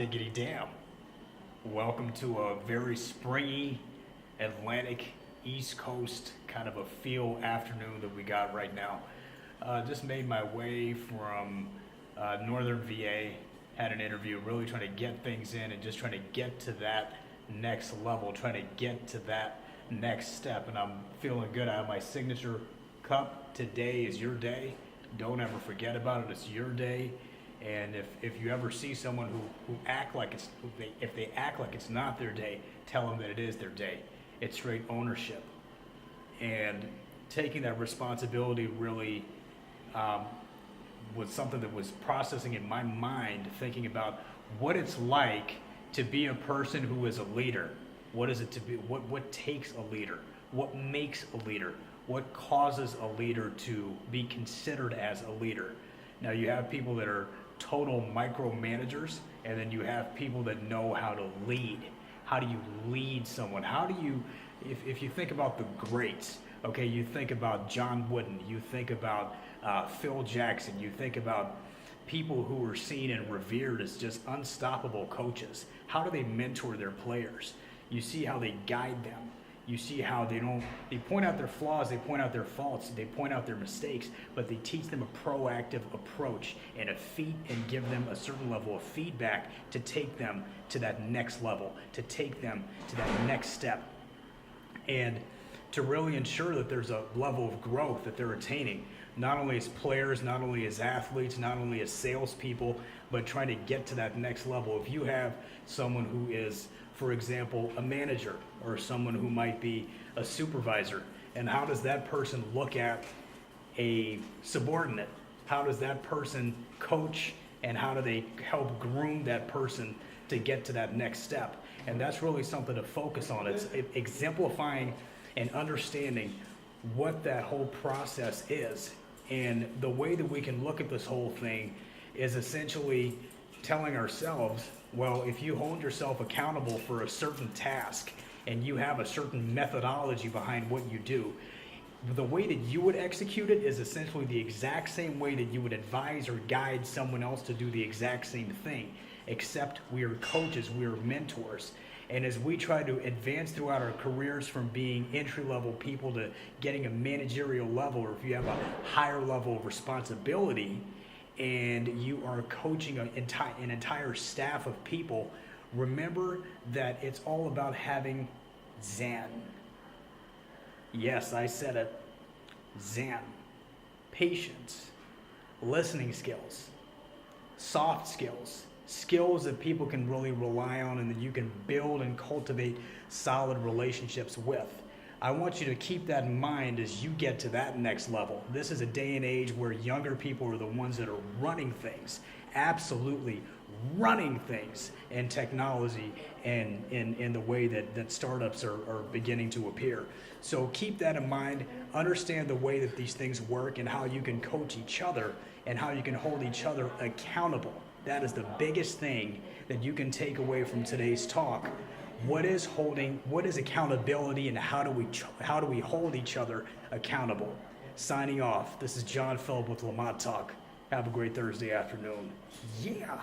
diggity damn. Welcome to a very springy Atlantic East Coast kind of a feel afternoon that we got right now. Just made my way from Northern VA, had an interview, really trying to get things in and just trying to get to that next level, trying to get to that next step. And I'm feeling good. I have my signature cup. Today is your day. Don't ever forget about it. It's your day. And if you ever see someone who act like if they act like it's not their day, tell them that it is their day. It's straight ownership. And taking that responsibility really was something that was processing in my mind, thinking about what it's like to be a person who is a leader. What is it to be? What takes a leader? What makes a leader? What causes a leader to be considered as a leader? Now you have people that are total micromanagers, and then you have people that know how to lead. How do you lead someone? How do you, if you think about the greats, okay, you think about John Wooden, you think about Phil Jackson, you think about people who are seen and revered as just unstoppable coaches. How do they mentor their players? You see how they guide them. You see how they point out their flaws, they point out their faults, they point out their mistakes, but they teach them a proactive approach and give them a certain level of feedback to take them to that next level, to take them to that next step, and to really ensure that there's a level of growth that they're attaining, not only as players, not only as athletes, not only as salespeople, but trying to get to that next level. If you have someone who is, for example, a manager or someone who might be a supervisor, and how does that person look at a subordinate? How does that person coach, and how do they help groom that person to get to that next step? And that's really something to focus on. It's exemplifying and understanding what that whole process is. And the way that we can look at this whole thing is essentially telling ourselves, well, if you hold yourself accountable for a certain task and you have a certain methodology behind what you do, the way that you would execute it is essentially the exact same way that you would advise or guide someone else to do the exact same thing, except we are coaches, we are mentors. And as we try to advance throughout our careers from being entry-level people to getting a managerial level, or if you have a higher level of responsibility and you are coaching an entire staff of people, remember that it's all about having Zen. Yes, I said it. Zen. Patience. Listening skills. Soft skills. Skills that people can really rely on and that you can build and cultivate solid relationships with. I want you to keep that in mind as you get to that next level. This is a day and age where younger people are the ones that are running things, absolutely running things in technology and in the way that startups are beginning to appear. So keep that in mind, understand the way that these things work and how you can coach each other and how you can hold each other accountable. That is the biggest thing that you can take away from today's talk. What is accountability, and how do we hold each other accountable? Signing off. This is John Phillip with Lamont Talk. Have a great Thursday afternoon. Yeah.